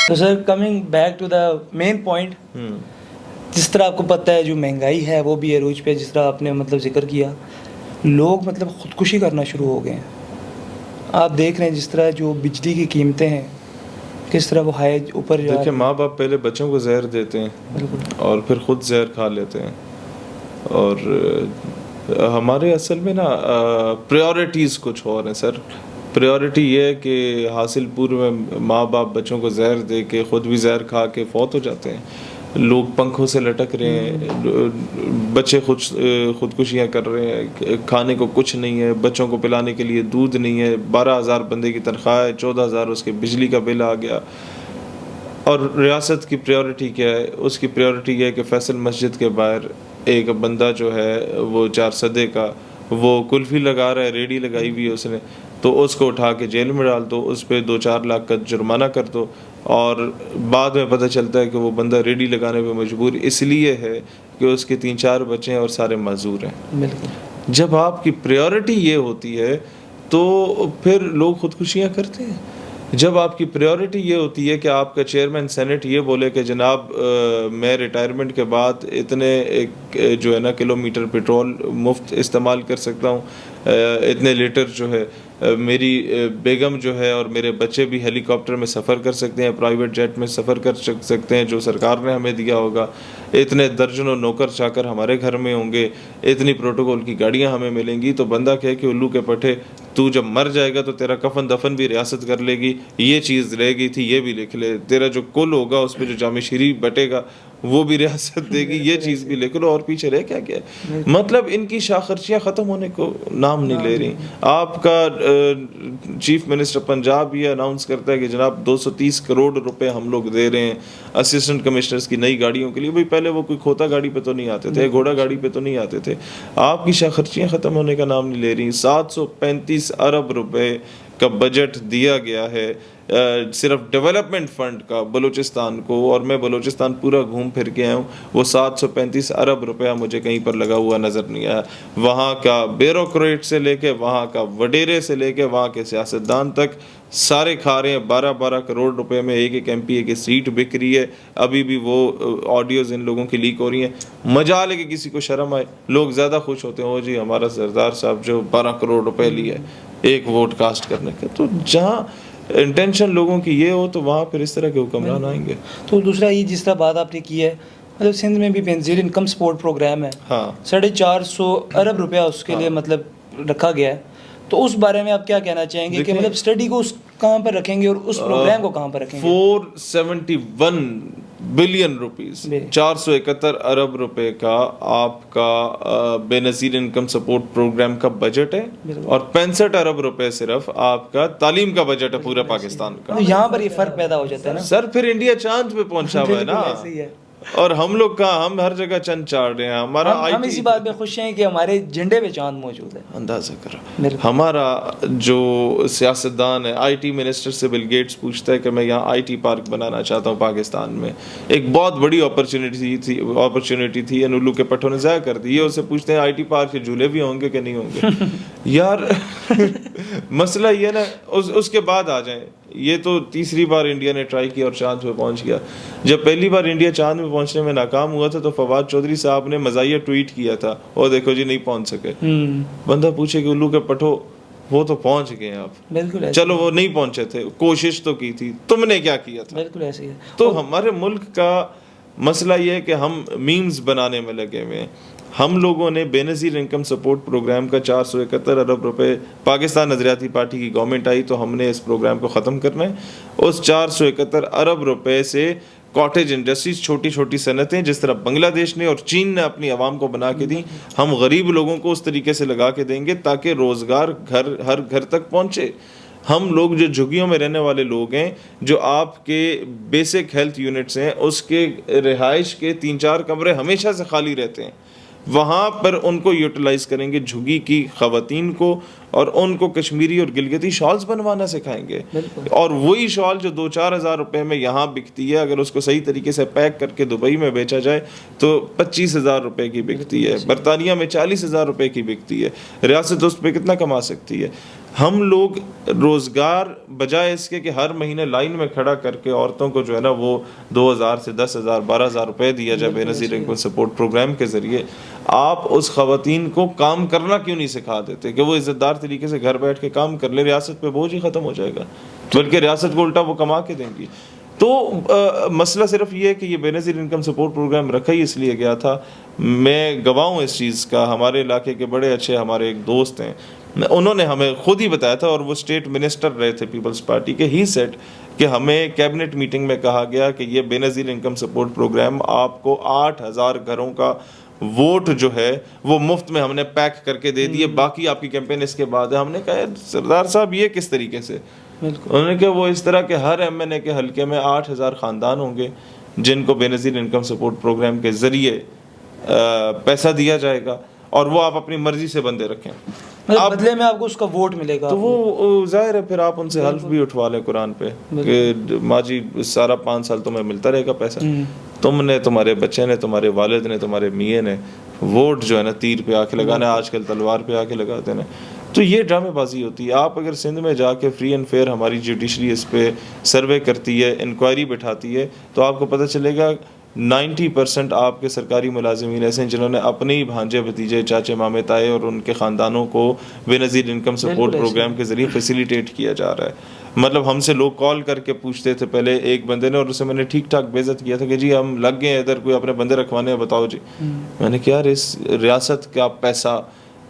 تو sir coming back to the main point, جس طرح آپ کو پتہ ہے جو مہنگائی ہے وہ بھی عروج پہ, جس طرح آپ نے مطلب ذکر کیا, لوگ مطلب خودکشی کرنا شروع ہو گئے ہیں. آپ دیکھ رہے ہیں جس طرح جو بجلی کی قیمتیں ہیں کس طرح وہ ہائی اوپر جا. دیکھیں ماں باپ پہلے بچوں کو زہر دیتے ہیں اور پھر خود زہر کھا لیتے ہیں. اور ہمارے اصل میں نا پریورٹیز کچھ اور ہیں سر. پریورٹی یہ ہے کہ حاصل پور میں ماں باپ بچوں کو زہر دے کے خود بھی زہر کھا کے فوت ہو جاتے ہیں. لوگ پنکھوں سے لٹک رہے ہیں, بچے خودکشیاں کر رہے ہیں, کھانے کو کچھ نہیں ہے, بچوں کو پلانے کے لیے دودھ نہیں ہے, 12,000 بندے کی تنخواہ ہے, 14,000 اس کے بجلی کا بل آ گیا. اور ریاست کی پریورٹی کیا ہے؟ اس کی پریورٹی یہ ہے کہ فیصل مسجد کے باہر ایک بندہ جو ہے وہ 4 سدے کا وہ کلفی لگا رہا ہے, ریڑھی لگائی ہوئی ہے اس نے, تو اس کو اٹھا کے جیل میں ڈال دو, اس پہ 2-4 لاکھ کا جرمانہ کر دو. اور بعد میں پتہ چلتا ہے کہ وہ بندہ ریڑھی لگانے پہ مجبور اس لیے ہے کہ اس کے 3-4 بچے ہیں اور سارے معذور ہیں. بالکل. جب آپ کی پریورٹی یہ ہوتی ہے تو پھر لوگ خودکشیاں کرتے ہیں. جب آپ کی پریورٹی یہ ہوتی ہے کہ آپ کا چیئرمین سینٹ یہ بولے کہ جناب میں ریٹائرمنٹ کے بعد اتنے جو ہے نا کلومیٹر پیٹرول مفت استعمال کر سکتا ہوں, اتنے لیٹر جو ہے میری بیگم جو ہے اور میرے بچے بھی ہیلی کاپٹر میں سفر کر سکتے ہیں, پرائیویٹ جیٹ میں سفر کر سکتے ہیں جو سرکار نے ہمیں دیا ہوگا, اتنے درجنوں نوکر چاکر ہمارے گھر میں ہوں گے, اتنی پروٹوکول کی گاڑیاں ہمیں ملیں گی, تو بندہ کہے کہ الو کے پٹھے تو جب مر جائے گا تو تیرا کفن دفن بھی ریاست کر لے گی, یہ چیز رہ گئی تھی یہ بھی لکھ لے, تیرا جو کل ہوگا اس پہ جو جامع شریف بٹے گا وہ بھی ریاست دے گی, یہ چیز بھی لکھ لو, اور پیچھے رہ کیا کیا. مطلب ان کی شاخرچیاں ختم ہونے کو نام نہیں لے رہی. آپ کا چیف منسٹر پنجاب یہ اناؤنس کرتا ہے کہ جناب 230 کروڑ روپے ہم لوگ دے رہے ہیں اسسٹنٹ کمشنرز کی نئی گاڑیوں کے لیے. بھائی پہلے وہ کوئی کھوتا گاڑی پہ تو نہیں آتے تھے, گھوڑا گاڑی پہ تو نہیں آتے تھے. آپ کی شاخرچیاں ختم ہونے کا نام نہیں لے رہی. 735 ارب روپے کا بجٹ دیا گیا ہے صرف ڈیولپمنٹ فنڈ کا بلوچستان کو, اور میں بلوچستان پورا گھوم پھر کے آیا ہوں. وہ 735 ارب روپیہ مجھے کہیں پر لگا ہوا نظر نہیں آیا. وہاں کا بیوروکریٹ سے لے کے, وہاں کا وڈیرے سے لے کے, وہاں کے سیاستدان تک سارے کھا رہے ہیں. 12 کروڑ روپے میں ایک ایم پی اے کی سیٹ بک رہی ہے. ابھی بھی وہ آڈیوز ان لوگوں کی لیک ہو رہی ہیں. مجال ہے کہ کسی کو شرم آئے. لوگ زیادہ خوش ہوتے ہیں, او جی ہمارا سردار صاحب جو 12 کروڑ روپے لیے ایک ووٹ کاسٹ کرنے کا. تو جہاں انٹینشن لوگوں کی یہ ہو تو وہاں پھر اس طرح کے حکمران آئیں گے. تو دوسرا یہ جس طرح بات آپ نے کی ہے, مطلب سندھ میں بھی بینظیر انکم سپورٹ پروگرام ہے, 450 ارب روپیہ اس کے لیے مطلب رکھا گیا ہے. تو اس بارے میں آپ کیا کہنا چاہیں گے کہ مطلب اسٹڈی کو کہاں پر رکھیں گے اور اس پروگرام کو کہاں پر رکھیں گے؟ 471 بلین روپیز, 471 ارب روپے کا آپ کا بے نظیر انکم سپورٹ پروگرام کا بجٹ ہے, اور 65 ارب روپے صرف آپ کا تعلیم کا بجٹ ہے پورا پاکستان کا. یہاں پر یہ فرق پیدا ہو جاتا ہے نا سر. پھر انڈیا چاند پہ پہنچا ہوا ہے نا, اور ہم لوگ کہاں, ہم ہر جگہ چند چاڑ رہے ہیں. ہمارا ہم اسی بات میں خوش ہیں کہ ہمارے جھنڈے پہ چاند موجود ہے. اندازہ کرو ہمارا جو سیاستدان ہے, آئی ٹی منسٹر سے بل گیٹس پوچھتا ہے کہ میں یہاں آئی ٹی پارک بنانا چاہتا ہوں پاکستان میں. ایک بہت بڑی اپرچونیٹی تھی, انولو کے پٹھوں نے ضائع کر دی. یہ اسے پوچھتے ہیں آئی ٹی پارک کے جھولے بھی ہوں گے کہ نہیں ہوں گے. یار مسئلہ یہ نا, اس کے بعد آ جائیں. یہ تو تیسری بار انڈیا نے ٹرائی کیا اور چاند پہ پہنچ گیا. جب پہلی بار انڈیا چاند میں پہنچنے میں ناکام ہوا تھا تو فواد چودھری صاحب نے مزاحیہ ٹویٹ کیا تھا, اور دیکھو جی نہیں پہنچ سکے. بندہ پوچھے کہ الو کے پٹھو وہ تو پہنچ گئے آپ, بالکل چلو وہ نہیں پہنچے تھے, کوشش تو کی تھی, تم نے کیا کیا تھا. بالکل ایسے ہی ہے. تو ہمارے ملک کا مسئلہ یہ ہے کہ ہم میمز بنانے میں لگے ہوئے ہیں. ہم لوگوں نے بے نظیر انکم سپورٹ پروگرام کا 471 ارب روپے, پاکستان نظریاتی پارٹی کی گورنمنٹ آئی تو ہم نے اس پروگرام کو ختم کرنا ہے. اس 471 ارب روپے سے کاٹیج انڈسٹریز, چھوٹی چھوٹی صنعتیں جس طرح بنگلہ دیش نے اور چین نے اپنی عوام کو بنا کے دی, ہم غریب لوگوں کو اس طریقے سے لگا کے دیں گے تاکہ روزگار ہر گھر تک پہنچے. ہم لوگ جو جھگیوں میں رہنے والے لوگ ہیں, جو آپ کے بیسک ہیلتھ یونٹس ہیں, اس کے رہائش کے 3-4 کمرے ہمیشہ سے خالی رہتے ہیں, وہاں پر ان کو یوٹیلائز کریں گے جھگی کی خواتین کو, اور ان کو کشمیری اور گلگتی شالز بنوانا سکھائیں گے. اور وہی شال جو 2-4 ہزار روپے میں یہاں بکتی ہے, اگر اس کو صحیح طریقے سے پیک کر کے دبئی میں بیچا جائے تو 25,000 روپے کی بکتی ہے, برطانیہ میں 40,000 روپے کی بکتی ہے. ریاست اس پہ کتنا کما سکتی ہے. ہم لوگ روزگار بجائے اس کے کہ ہر مہینے لائن میں کھڑا کر کے عورتوں کو جو ہے نا وہ 2,000 سے 10,000 12,000 روپے دیا جائے بے نظیر انکم سپورٹ پروگرام کے ذریعے، آپ اس خواتین کو کام کرنا کیوں نہیں سکھا دیتے کہ وہ عزت دار طریقے سے گھر بیٹھ کے کام کر لے؟ ریاست پہ بوجھ ہی ختم ہو جائے گا، بلکہ ریاست کو الٹا وہ کما کے دیں گی۔ تو مسئلہ صرف یہ ہے کہ یہ بے نظیر انکم سپورٹ پروگرام رکھا ہی اس لیے گیا تھا۔ میں گواہ ہوں اس چیز کا، ہمارے علاقے کے بڑے اچھے ہمارے ایک دوست ہیں، انہوں نے ہمیں خود ہی بتایا تھا، اور وہ اسٹیٹ منسٹر رہے تھے پیپلز پارٹی کے، ہی سیٹ کہ ہمیں کیبنٹ میٹنگ میں کہا گیا کہ یہ بے نظیر انکم سپورٹ پروگرام آپ کو 8,000 گھروں کا ووٹ جو ہے وہ مفت میں ہم نے پیک کر کے دے دیے، باقی آپ کی کیمپین اس کے بعد ہے۔ ہم نے کہا سردار صاحب یہ کس طریقے سے؟ انہوں نے کہا وہ اس طرح کہ ہر ایم این اے کے حلقے میں 8,000 خاندان ہوں گے جن کو بے نظیر انکم سپورٹ پروگرام کے ذریعے پیسہ دیا جائے گا، اور وہ آپ اپنی مرضی سے بندے رکھیں، بدلے میں آپ کو اس کا ووٹ ملے گا۔ تو وہ ظاہر ہے پھر آپ ان سے حلف بھی اٹھوا لیں قرآن پہ کہ ماں جی سارا 5 سال تمہیں ملتا رہے گا پیسہ، تم نے، تمہارے بچے نے، تمہارے والد نے، تمہارے میاں نے ووٹ جو ہے نا تیر پہ آ کے لگانا ہے، آج کل تلوار پہ آ کے لگاتے ہیں۔ تو یہ ڈرامے بازی ہوتی ہے۔ آپ اگر سندھ میں جا کے فری اینڈ فیئر ہماری جوڈیشری اس پہ سروے کرتی ہے، انکوائری بٹھاتی ہے، تو آپ کو پتہ چلے گا 90% آپ کے سرکاری ملازمین ایسے ہیں جنہوں نے اپنے ہی بھانجے بھتیجے چاچے مامے تائے اور ان کے خاندانوں کو بے نظیر انکم سپورٹ پروگرام کے ذریعے فیسیلیٹیٹ کیا جا رہا ہے۔ مطلب ہم سے لوگ کال کر کے پوچھتے تھے پہلے ایک بندے نے، اور اسے میں نے ٹھیک ٹھاک بے عزت کیا تھا کہ جی ہم لگ گئے ہیں ادھر کوئی اپنے بندے رکھوانے ہیں، بتاؤ جی۔ میں نے کہا یار اس ریاست کا پیسہ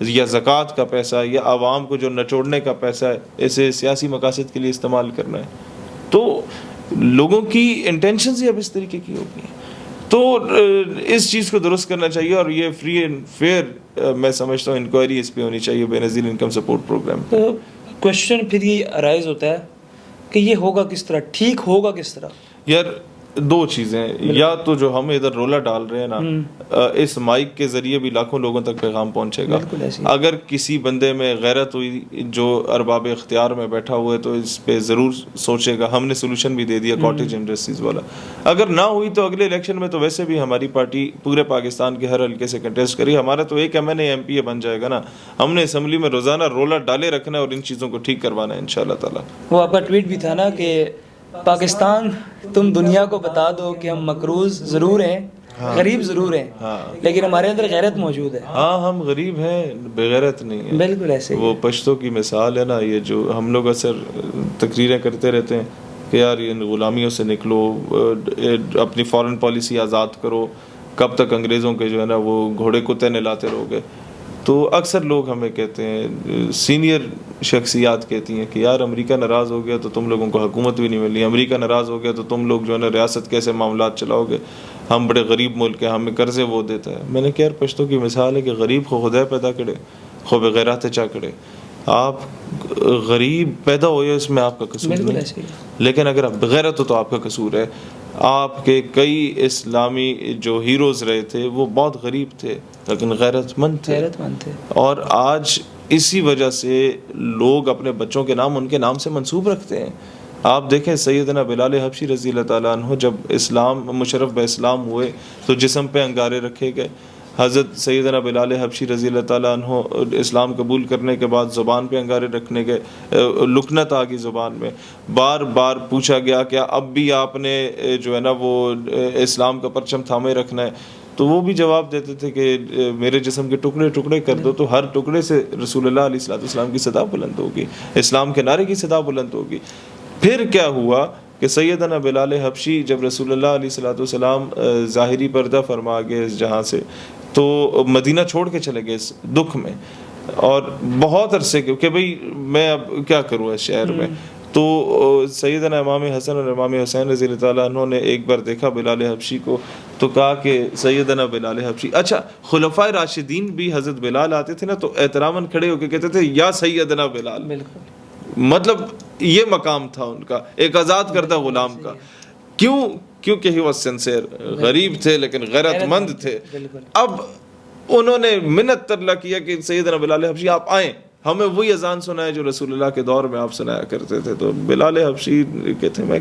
یا زکوٰۃ کا پیسہ یا عوام کو جو نچوڑنے کا پیسہ ہے، اسے سیاسی مقاصد کے لیے استعمال کرنا ہے، تو لوگوں کی انٹینشنز ہی اب اس طریقے کی ہو گئی ہیں۔ تو اس چیز کو درست کرنا چاہیے، اور یہ فری اینڈ فیئر میں سمجھتا ہوں انکوائری اس پہ ہونی چاہیے بے نظیر انکم سپورٹ پروگرام۔ تو کوشچن پھر یہ ارائز ہوتا ہے کہ یہ ہوگا کس طرح، ٹھیک ہوگا کس طرح؟ یار دو چیزیں، یا تو جو ہم ادھر رولا ڈال رہے ہیں نا، اس مائک کے ذریعے بھی لاکھوں لوگوں تک پیغام پہنچے گا۔ اگر کسی بندے میں غیرت ہوئی جو ارباب اختیار میں بیٹھا ہوا ہے تو اس پہ ضرور سوچے گا۔ ہم نے سولوشن بھی دے دیا کاٹیج انڈسٹریز والا۔ اگر نہ ہوئی تو اگلے الیکشن میں تو ویسے بھی ہماری پارٹی پورے پاکستان کے ہر حلقے سے کنٹیسٹ کری، ہمارا تو ایک M N A M P A بن جائے گا نا۔ ہم نے اسمبلی میں روزانہ رولا ڈالے رکھنا ہے اور ان چیزوں کو ٹھیک کروانا ہے انشاءاللہ تعالیٰ۔ وہ آپ کا ٹویٹ بھی تھا نا کہ پاکستان تم دنیا کو بتا دو کہ ہم مقروض ضرور ہیں، غریب ضرور ہیں، لیکن ہمارے اندر غیرت موجود ہے۔ ہاں ہم غریب ہیں، بغیرت نہیں ہیں۔ بالکل ایسے وہ پشتوں کی مثال ہے نا، یہ جو ہم لوگ اکثر تقریریں کرتے رہتے ہیں کہ یار ان غلامیوں سے نکلو، اپنی فارن پالیسی آزاد کرو، کب تک انگریزوں کے جو ہے نا وہ گھوڑے کتے نہلاتے رہو گے۔ تو اکثر لوگ ہمیں کہتے ہیں، سینئر شخصیات کہتی ہیں کہ یار امریکہ ناراض ہو گیا تو تم لوگوں کو حکومت بھی نہیں ملی، امریکہ ناراض ہو گیا تو تم لوگ جو ہے نا ریاست کیسے معاملات چلاؤ گے، ہم بڑے غریب ملک ہیں، ہمیں قرضے وہ دیتا ہے۔ میں نے کہا یار پشتوں کی مثال ہے کہ غریب کو خدا پیدا کرے، خو بغیرات چا کرے۔ آپ غریب پیدا ہوئے اس میں آپ کا قصور نہیں، لیکن اگر آپ بغیرت ہو تو آپ کا قصور ہے۔ آپ کے کئی اسلامی جو ہیروز رہے تھے وہ بہت غریب تھے لیکن غیرت مند تھے، اور آج اسی وجہ سے لوگ اپنے بچوں کے نام ان کے نام سے منسوب رکھتے ہیں۔ آپ دیکھیں سیدنا بلال حبشی رضی اللہ تعالیٰ عنہ جب اسلام مشرف بہ اسلام ہوئے تو جسم پہ انگارے رکھے گئے۔ حضرت سیدنا بلال حبشی رضی اللہ تعالیٰ عنہ اسلام قبول کرنے کے بعد زبان پہ انگارے رکھنے گئے، لکنت آ گئی زبان میں، بار بار پوچھا گیا کہ اب بھی آپ نے جو ہے نا وہ اسلام کا پرچم تھامے رکھنا ہے، تو وہ بھی جواب دیتے تھے کہ میرے جسم کے ٹکڑے ٹکڑے کر دو، تو ہر ٹکڑے سے رسول اللہ علیہ الصلوۃ والسلام کی صدا بلند ہوگی، اسلام کے نعرے کی صدا بلند ہوگی۔ پھر کیا ہوا کہ سیدنا بلال حبشی جب رسول اللہ علیہ الصلوۃ والسلام ظاہری پردہ فرما گئے اس جہاں سے، تو مدینہ چھوڑ کے چلے گئے اس دکھ میں، اور بہت عرصے کہ بھئی میں اب کیا کروں اس شہر میں۔ تو سیدنا امام حسن اور امام حسین رضی اللہ تعالیٰ عنہ نے ایک بار دیکھا بلال حبشی کو، تو کہا کہ سیدنا بلال حبشی، اچھا خلفائے راشدین بھی حضرت بلال آتے تھے نا تو احتراماً کھڑے ہو کے کہتے تھے یا سیدنا بلال، مطلب یہ مقام تھا ان کا، ایک آزاد کردہ غلام کا۔ کیونکہ ہی وہ سنسیر، غریب تھے لیکن غیرت مند تھے۔ اب انہوں نے منت ترلا کیا کہ سیدنا بلال حبشی آپ آئیں، ہمیں وہی اذان سنائے جو رسول اللہ کے دور میں آپ سنایا کرتے تھے۔ تو بلال حبشی کہتے ہیں میں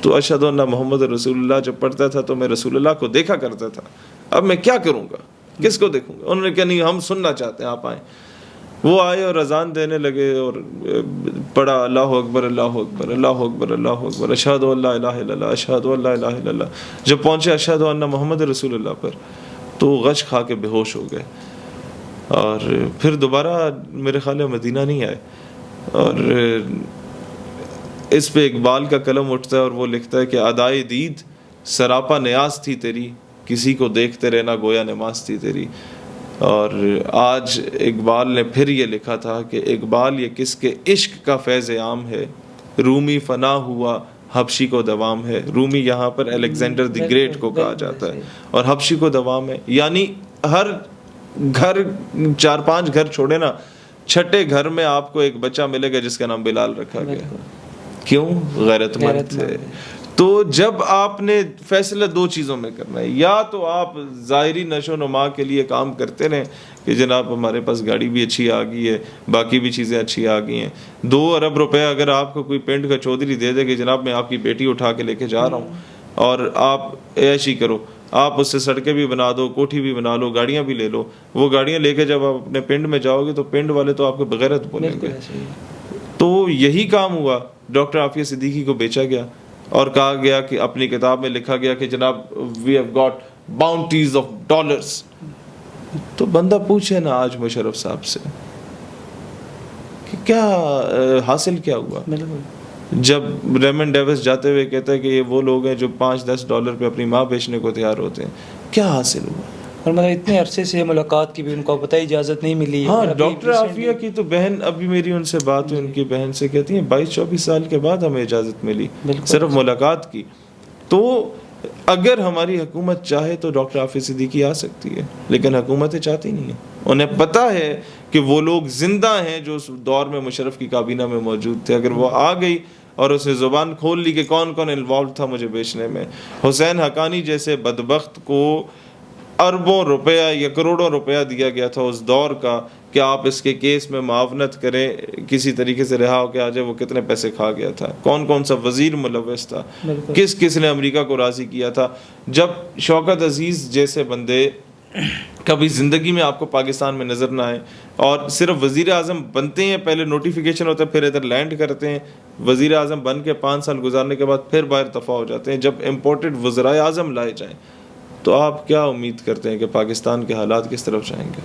تو اشہد ان محمد رسول اللہ جب پڑھتا تھا تو میں رسول اللہ کو دیکھا کرتا تھا، اب میں کیا کروں گا، کس کو دیکھوں گا؟ انہوں نے کہا نہیں ہم سننا چاہتے ہیں، آپ آئیں۔ وہ آئے اور اذان دینے لگے اور پڑھا اللہ اکبر اللہ اکبر اللہ اکبر اللہ اکبر اشہد ان لا الہ الا اللہ اشہد ان لا الہ الا اللہ. جب پہنچے اشہد ان محمد رسول اللہ پر تو غش کھا کے بے ہوش ہو گئے اور پھر دوبارہ میرے خیال ہے مدینہ نہیں آئے. اور اس پہ اقبال کا قلم اٹھتا ہے اور وہ لکھتا ہے کہ ادائے دید سراپا نیاز تھی تیری, کسی کو دیکھتے رہنا گویا نماز تھی تیری. اور آج اقبال نے پھر یہ لکھا تھا کہ اقبال یہ کس کے عشق کا فیض عام ہے, رومی فنا ہوا حبشی کو دوام ہے. رومی یہاں پر الیگزینڈر دی گریٹ کو کہا جاتا ہے اور حبشی کو دوام ہے, یعنی ہر گھر 4-5 گھر چھوڑے نا, چھٹے گھر میں آپ کو ایک بچہ ملے گا جس کا نام بلال رکھا گیا. کیوں؟ غیرت مند تھے. تو جب آپ نے فیصلہ 2 چیزوں میں کرنا ہے, یا تو آپ ظاہری نشو و نما کے لیے کام کرتے رہیں کہ جناب ہمارے پاس گاڑی بھی اچھی آ گئی ہے, باقی بھی چیزیں اچھی آ گئی ہیں, 2 ارب روپے اگر آپ کو کوئی پینٹ کا چودھری دے دے کہ جناب میں آپ کی بیٹی اٹھا کے لے کے جا رہا ہوں اور آپ عیاشی کرو, آپ اس سے سڑکیں بھی بنا دو, کوٹھی بھی بنا لو, گاڑیاں بھی لے لو, وہ گاڑیاں لے کے جب آپ اپنے پنڈ میں جاؤ گے تو پنڈ والے تو آپ کو بغیرت بولیں گے. تو یہی کام ہوا, ڈاکٹر عافیہ صدیقی کو بیچا گیا اور کہا گیا کہ اپنی کتاب میں لکھا گیا کہ جناب we have got bounties of dollars. تو بندہ پوچھے نا آج مشرف صاحب سے کہ کیا حاصل کیا ہوا, جب ریمن ڈیوس جاتے ہوئے کہتا ہے کہ یہ وہ لوگ ہیں جو $5-10 پہ اپنی ماں بیچنے کو تیار ہوتے ہیں, کیا حاصل ہوا؟ اور مطلب اتنے عرصے سے ملاقات کی بھی ان کو پتہ اجازت نہیں ملی. ہاں, ڈاکٹر عافیہ کی تو بہن, ابھی میری ان سے بات ہوئی, ان کی بہن سے کہتی ہیں 22-24 سال کے بعد ہمیں اجازت ملی صرف ملاقات کی. تو اگر ہماری حکومت چاہے تو ڈاکٹر عافیہ صدیقی آ سکتی ہے, لیکن حکومتیں چاہتی نہیں ہیں. انہیں پتہ ہے کہ وہ لوگ زندہ ہیں جو اس دور میں مشرف کی کابینہ میں موجود تھے. اگر وہ آ گئی اور اس نے زبان کھول لی کہ کون کون انوالو تھا مجھے بیچنے میں, حسین حقانی جیسے بدبخت کو اربوں روپیہ یا کروڑوں روپیہ دیا گیا تھا اس دور کا کہ آپ اس کے کیس میں معاونت کریں, کسی طریقے سے رہا ہو کے آ جائے, وہ کتنے پیسے کھا گیا تھا, کون کون سا وزیر ملوث تھا, کس کس نے امریکہ کو راضی کیا تھا. جب شوکت عزیز جیسے بندے کبھی زندگی میں آپ کو پاکستان میں نظر نہ آئے اور صرف وزیر اعظم بنتے ہیں, پہلے نوٹیفیکیشن ہوتا ہے, پھر ادھر لینڈ کرتے ہیں, وزیر اعظم بن کے 5 سال گزارنے کے بعد پھر باہر دفاع ہو جاتے ہیں, جب امپورٹڈ وزرائے اعظم لائے جائیں, تو آپ کیا امید کرتے ہیں کہ پاکستان کے حالات کس طرف جائیں گے؟